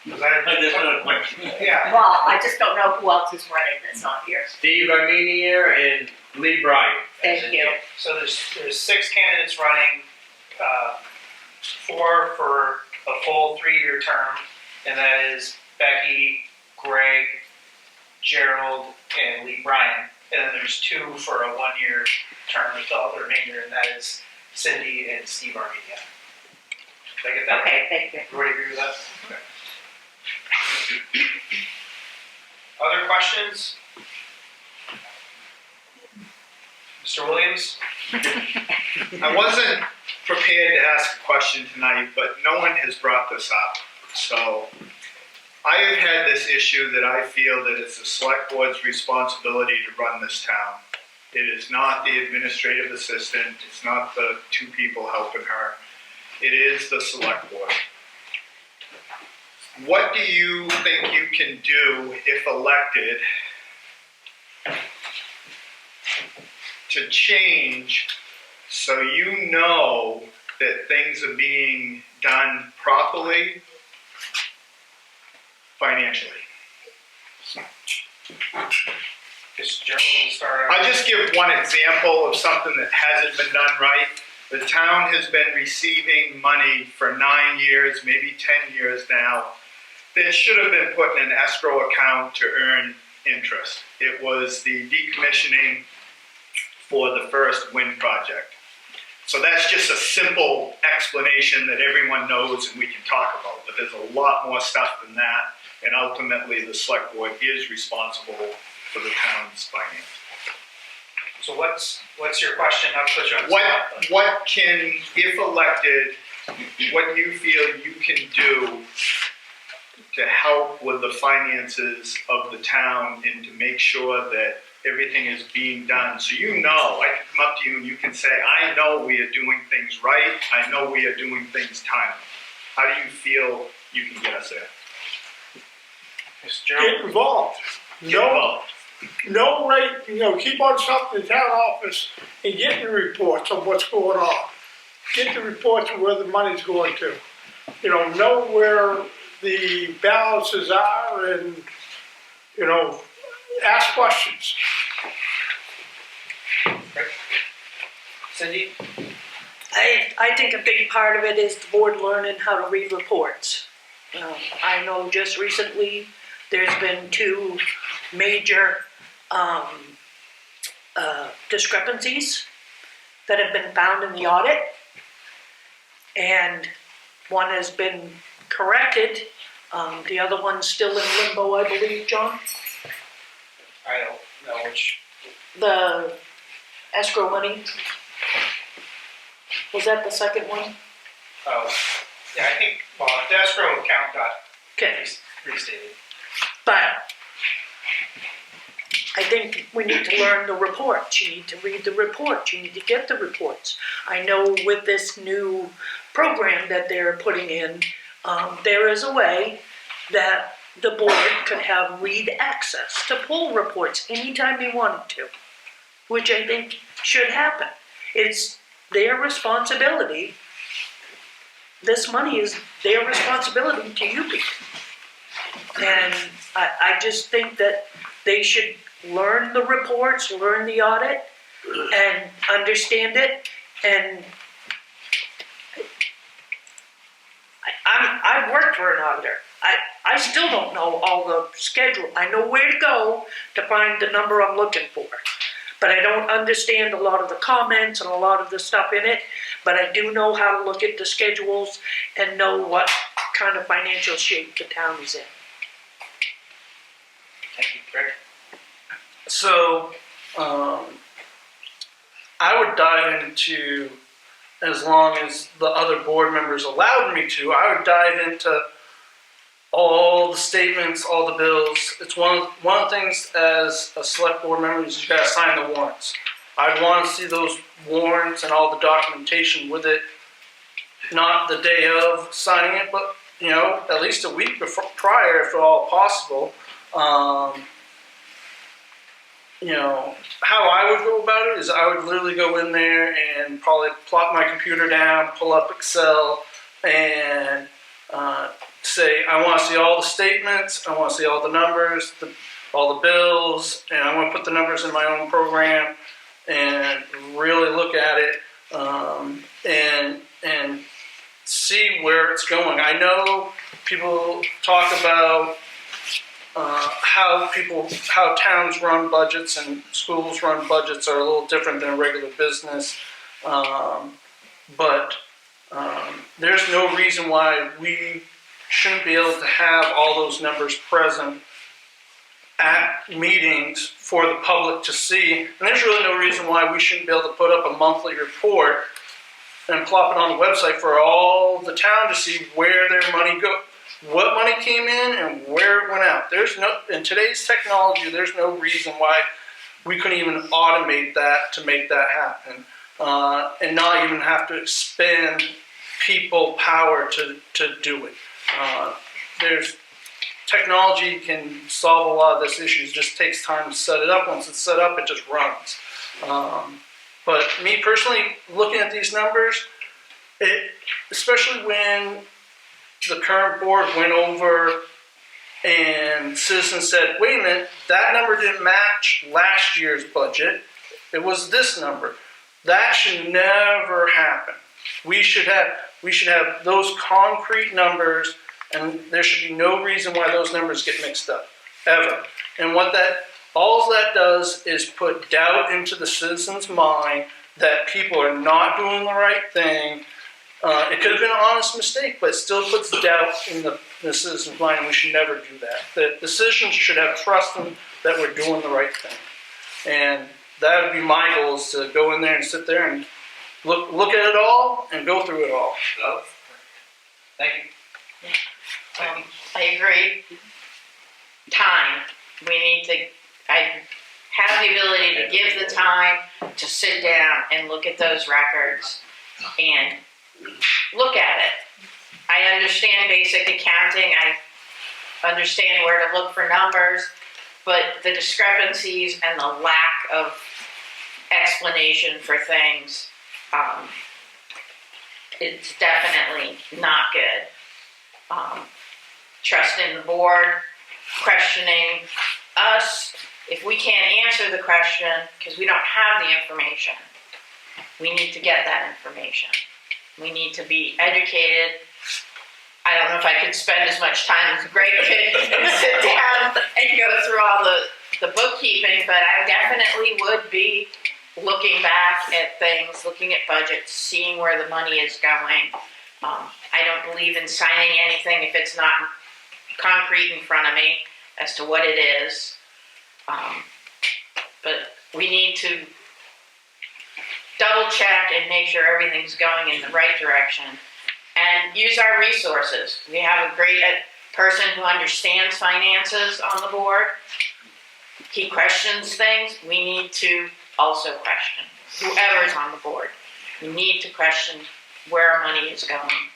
That's another question. Yeah. Well, I just don't know who else is running that's not here. Steve Armenier and Lee Bryant. Thank you. So there's 6 candidates running. four for a full 3-year term, and that is Becky, Greg, Gerald, and Lee Bryan. And then there's 2 for a 1-year term to fill out the remainder, and that is Cindy and Steve Armenia. Did I get that right? Okay, thank you. Everybody agree with that? Okay. Other questions? Mr. Williams? I wasn't prepared to ask a question tonight, but no one has brought this up. So I have had this issue that I feel that it's the select board's responsibility to run this town. It is not the administrative assistant. It's not the 2 people helping her. It is the select board. What do you think you can do if elected to change so you know that things are being done properly financially? Gerald will start. I'll just give one example of something that hasn't been done right. The town has been receiving money for 9 years, maybe 10 years now, that should have been put in an escrow account to earn interest. It was the decommissioning for the first wind project. So that's just a simple explanation that everyone knows and we can talk about, but there's a lot more stuff than that, and ultimately the select board is responsible for the town's finance. So what's your question? I'll put you on the spot. What can, if elected, what do you feel you can do to help with the finances of the town and to make sure that everything is being done? So you know, I can come up to you and you can say, I know we are doing things right. I know we are doing things timely. How do you feel you can get us there? Mr. Gerald? Get involved. Get involved. No rate, keep on stuff in the town office and get the reports of what's going on. Get the reports of where the money's going to. Know where the balances are and, ask questions. Cindy? I think a big part of it is the board learning how to read reports. I know just recently there's been 2 major discrepancies that have been found in the audit, and one has been corrected. The other one's still in limbo, I believe, John. I don't know which. The escrow money. Was that the second one? Oh, yeah, I think, the escrow account got Okay. restated. But I think we need to learn the reports. You need to read the reports. You need to get the reports. I know with this new program that they're putting in, there is a way that the board could have read access to pull reports anytime they wanted to, which I think should happen. It's their responsibility. This money is their responsibility to you people. And I just think that they should learn the reports, learn the audit, and understand it. And I've worked for an auditor. I still don't know all the schedule. I know where to go to find the number I'm looking for. But I don't understand a lot of the comments and a lot of the stuff in it. But I do know how to look at the schedules and know what kind of financial shape the town is in. Thank you, Greg. So, I would dive into, as long as the other board members allowed me to, I would dive into all the statements, all the bills. It's one of the things as a select board member is you gotta sign the warrants. I'd want to see those warrants and all the documentation with it, not the day of signing it, but at least a week prior, if at all possible. How I would go about it is I would literally go in there and probably plop my computer down, pull up Excel, and say, I want to see all the statements, I want to see all the numbers, all the bills, and I want to put the numbers in my own program and really look at it and see where it's going. I know people talk about how towns run budgets and schools run budgets are a little different than a regular business, but there's no reason why we shouldn't be able to have all those numbers present at meetings for the public to see. And there's really no reason why we shouldn't be able to put up a monthly report and plop it on the website for all the town to see where their money go, what money came in and where it went out. In today's technology, there's no reason why we couldn't even automate that to make that happen, and not even have to expend people power to do it. Technology can solve a lot of this issues. It just takes time to set it up. Once it's set up, it just runs. But me personally, looking at these numbers, especially when the current board went over and citizens said, wait a minute, that number didn't match last year's budget. It was this number. That should never happen. We should have those concrete numbers, and there should be no reason why those numbers get mixed up, ever. And all that does is put doubt into the citizen's mind that people are not doing the right thing. It could have been an honest mistake, but it still puts doubt in the citizen's mind, and we should never do that. The citizens should have trust in that we're doing the right thing. And that would be my goal, is to go in there and sit there and look at it all and go through it all. Thank you. I agree. Time. I have the ability to give the time to sit down and look at those records and look at it. I understand basic accounting. I understand where to look for numbers, but the discrepancies and the lack of explanation for things, it's definitely not good. Trust in the board, questioning us. If we can't answer the question because we don't have the information, we need to get that information. We need to be educated. I don't know if I could spend as much time as Greg could and sit down and go through all the bookkeeping, but I definitely would be looking back at things, looking at budgets, seeing where the money is going. I don't believe in signing anything if it's not concrete in front of me as to what it is. But we need to double check and make sure everything's going in the right direction and use our resources. We have a great person who understands finances on the board. He questions things. We need to also question whoever is on the board. We need to question where our money is going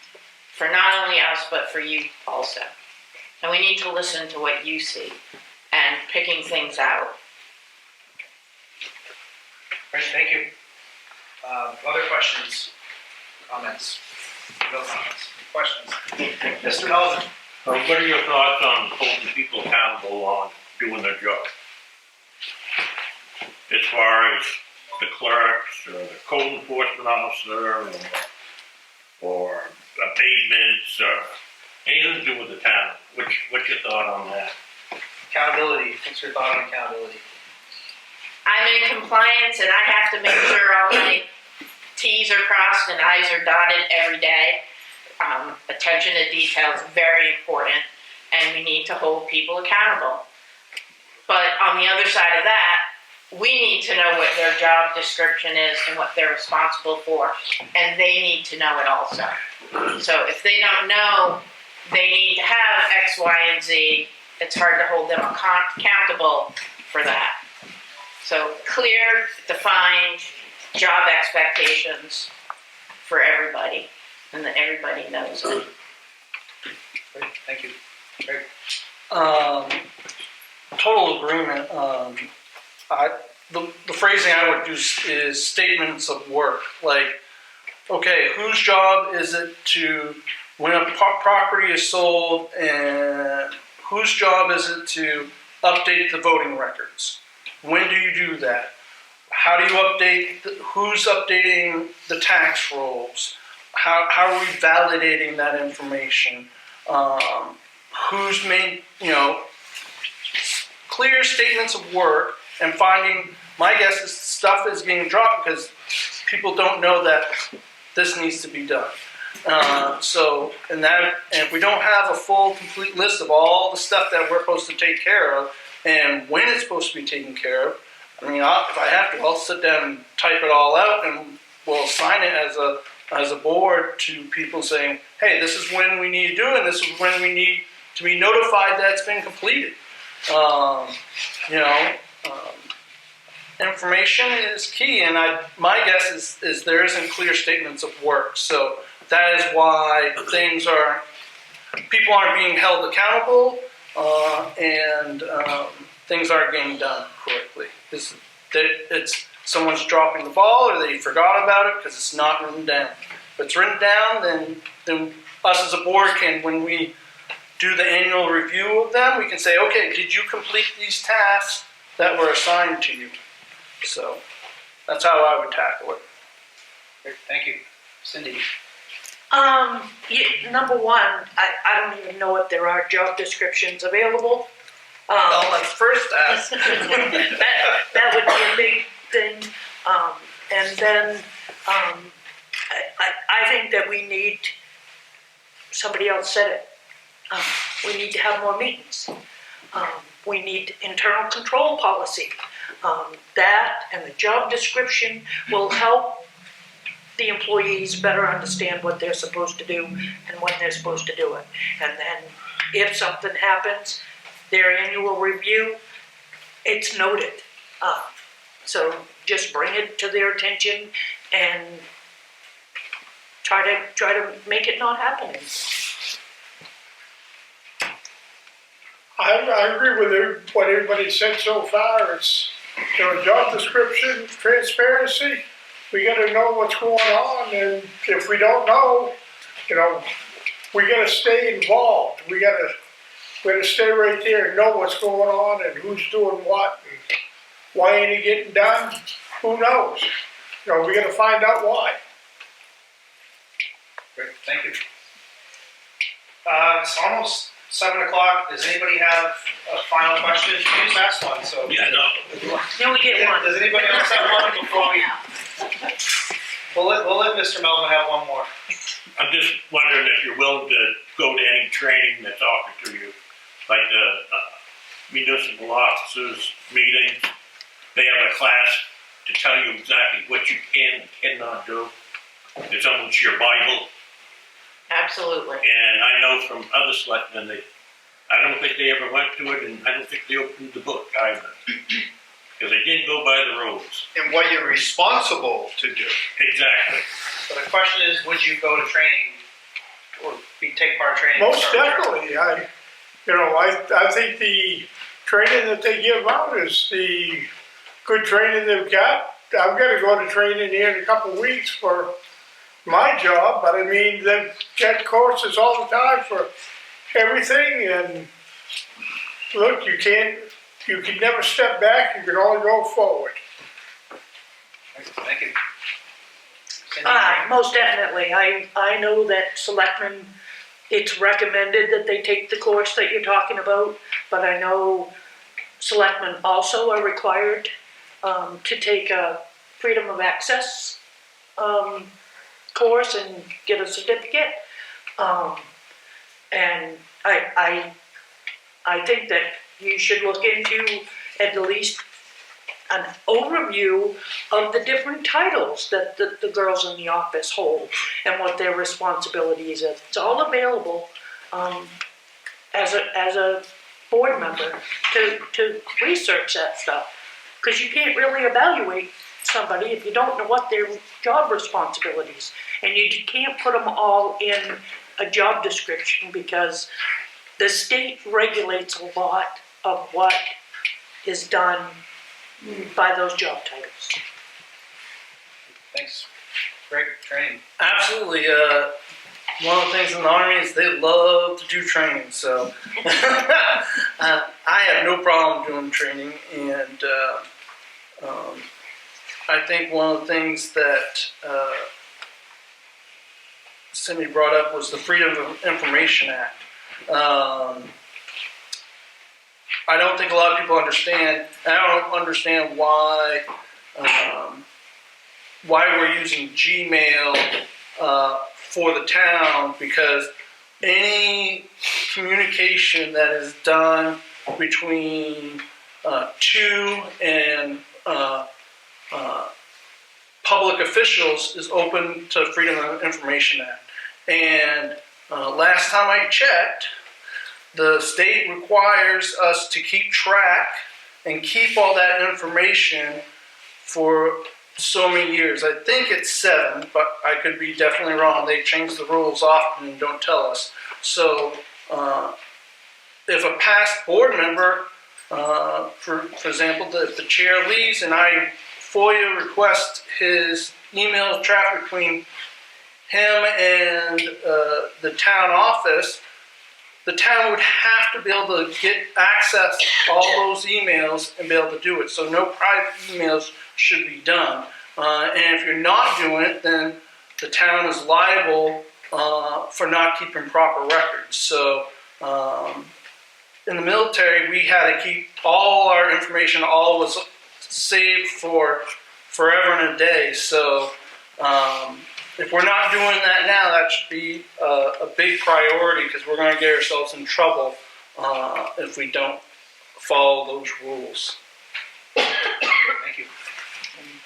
for not only us, but for you also. And we need to listen to what you see and picking things out. Great, thank you. Other questions, comments? No comments. Questions? Mr. Melvin? What are your thoughts on holding people accountable on doing their job? As far as the clerks or the code enforcement officer or abatements or anything to do with the town? What's your thought on that? Accountability. What's your thought on accountability? I'm in compliance and I have to make sure all my T's are crossed and I's are dotted every day. Attention to detail is very important, and we need to hold people accountable. But on the other side of that, we need to know what their job description is and what they're responsible for, and they need to know it also. So if they don't know they need to have X, Y, and Z, it's hard to hold them accountable for that. So clear, defined job expectations for everybody, and that everybody knows it. Great, thank you. Great. Total agreement. The phrasing I would use is statements of work. Like, okay, whose job is it to, when a property is sold, and whose job is it to update the voting records? When do you do that? How do you update, who's updating the tax rolls? how are we validating that information? Who's made, clear statements of work and finding, my guess is stuff is getting dropped because people don't know that this needs to be done. And if we don't have a full, complete list of all the stuff that we're supposed to take care of and when it's supposed to be taken care of, if I have to, I'll sit down and type it all out and we'll assign it as a board to people saying, hey, this is when we need to do it, and this is when we need to be notified that it's been completed. Information is key, and my guess is there isn't clear statements of work, so that is why people aren't being held accountable, and things aren't getting done correctly. It's someone's dropping the ball, or they forgot about it because it's not written down. If it's written down, then us as a board can, when we do the annual review of them, we can say, okay, did you complete these tasks that were assigned to you? So that's how I would tackle it. Great, thank you. Cindy? Number one, I don't even know if there are job descriptions available. Let's first ask. that would be a big thing. And then I think that we need, somebody else said it, we need to have more meetings. We need internal control policy. That and the job description will help the employees better understand what they're supposed to do and when they're supposed to do it. And then if something happens, their annual review, it's noted. So just bring it to their attention and try to make it not happen. I agree with what everybody said so far. It's, job description, transparency. We got to know what's going on, and if we don't know, we got to stay involved. We got to stay right there and know what's going on and who's doing what and why ain't it getting done. Who knows? We got to find out why. Great, thank you. It's almost 7 o'clock. Does anybody have a final question? You just asked one, so. Yeah, no. You only get one. Does anybody else have one before we? We'll let Mr. Melvin have one more. I'm just wondering if you're willing to go to any training that's offered to you, like the municipal officers meetings. They have a class to tell you exactly what you can and cannot do. It's almost your Bible. Absolutely. And I know from other selectmen, I don't think they ever went to it, and I don't think they opened the book either. Because they didn't go by the rules. And what you're responsible to do. Exactly. So the question is, would you go to training or take part in training? Most definitely. I think the training that they give out is the good training they've got. I've got to go to training here in a couple of weeks for my job, but they've got courses all the time for everything, and look, you can never step back, you can only go forward. Thank you. Most definitely. I know that selectmen, it's recommended that they take the course that you're talking about, but I know selectmen also are required to take a freedom of access course and get a certificate. And I think that you should look into at least an overview of the different titles that the girls in the office hold and what their responsibilities are. It's all available as a board member to research that stuff, because you can't really evaluate somebody if you don't know what their job responsibilities, and you can't put them all in a job description because the state regulates a lot of what is done by those job titles. Thanks. Great training. Absolutely. One of the things in the Army is they love to do training, so I have no problem doing training, and I think one of the things that Cindy brought up was the Freedom of Information Act. I don't think a lot of people understand, and I don't understand why we're using Gmail for the town, because any communication that is done between two and public officials is open to Freedom of Information Act. And last time I checked, the state requires us to keep track and keep all that information for so many years. I think it's 7, but I could be definitely wrong. They change the rules often and don't tell us. So if a past board member, for example, if the chair leaves and I FOIA request his email traffic between him and the town office, the town would have to be able to get access to all those emails and be able to do it. So no private emails should be done. And if you're not doing it, then the town is liable for not keeping proper records. So in the military, we had to keep all our information, all was saved for forever and a day. So if we're not doing that now, that should be a big priority, because we're going to get ourselves in trouble if we don't follow those rules. Thank you.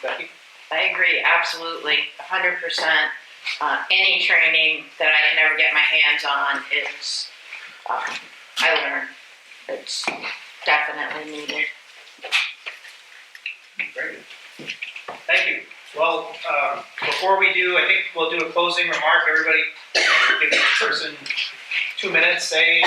Becky? I agree, absolutely, 100%. Any training that I can ever get my hands on is, I learn. It's definitely needed. Very good. Thank you. Well, before we do, I think we'll do a closing remark. Everybody give each person 2 minutes, say,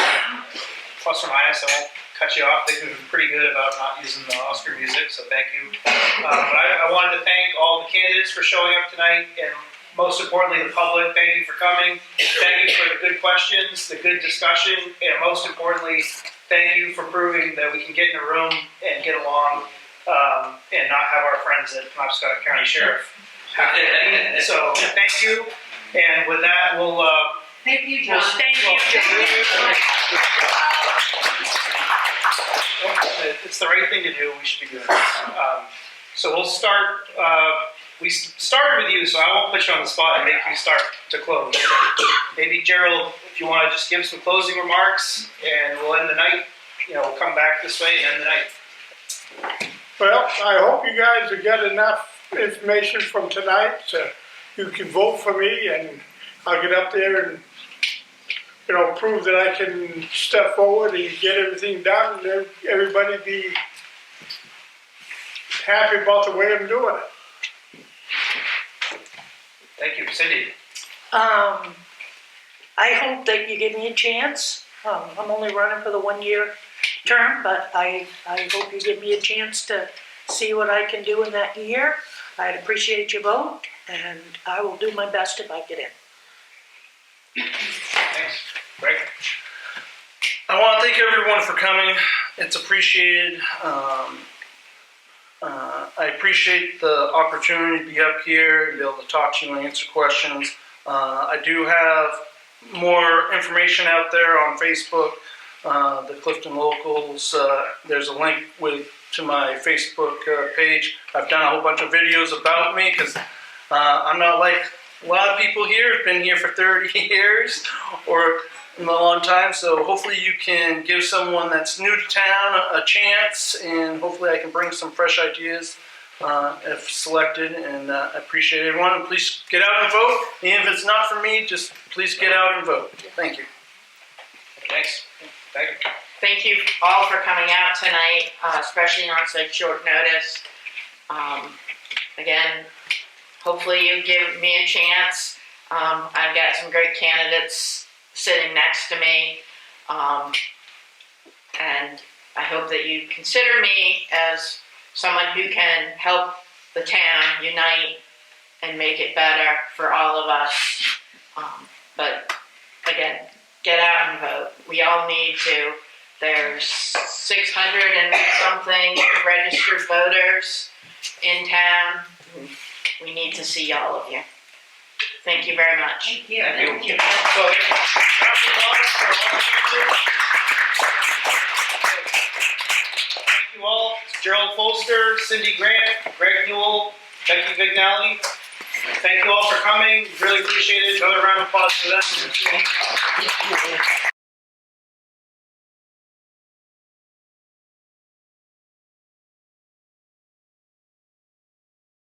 plus or minus. I won't cut you off. They've been pretty good about not using the Oscar music, so thank you. But I wanted to thank all the candidates for showing up tonight, and most importantly, the public. Thank you for coming. Thank you for the good questions, the good discussion, and most importantly, thank you for proving that we can get in a room and get along and not have our friends at Penobscot County Sheriff have to meet. So thank you, and with that, we'll. Thank you, John. Thank you. It's the right thing to do. We should be doing this. So we'll start. We started with you, so I won't put you on the spot and make you start to close. Maybe Gerald, if you want to just give some closing remarks, and we'll end the night. We'll come back this way and end the night. Well, I hope you guys have got enough information from tonight so you can vote for me, and I'll get up there and, prove that I can step forward and get everything done, and everybody be happy about the way I'm doing it. Thank you, Cindy. I hope that you give me a chance. I'm only running for the 1-year term, but I hope you give me a chance to see what I can do in that year. I'd appreciate your vote, and I will do my best if I get in. Thanks. Greg? I want to thank everyone for coming. It's appreciated. I appreciate the opportunity to be up here and be able to talk to you and answer questions. I do have more information out there on Facebook, the Clifton Locals. There's a link to my Facebook page. I've done a whole bunch of videos about me, because I'm not like a lot of people here have been here for 30 years or a long time, so hopefully you can give someone that's new to town a chance, and hopefully I can bring some fresh ideas if selected, and I appreciate everyone. And please get out and vote. And if it's not for me, just please get out and vote. Thank you. Thanks. Thank you. Thank you all for coming out tonight, especially on such short notice. Again, hopefully you give me a chance. I've got some great candidates sitting next to me, and I hope that you consider me as someone who can help the town unite and make it better for all of us. But again, get out and vote. We all need to. There's 600 and something registered voters in town. We need to see all of you. Thank you very much. Thank you. Thank you. So, round of applause for all the speakers. Thank you all. Gerald Folster, Cindy Grant, Greg Newell, Becky Vignali. Thank you all for coming. Really appreciate it. Another round of applause for them.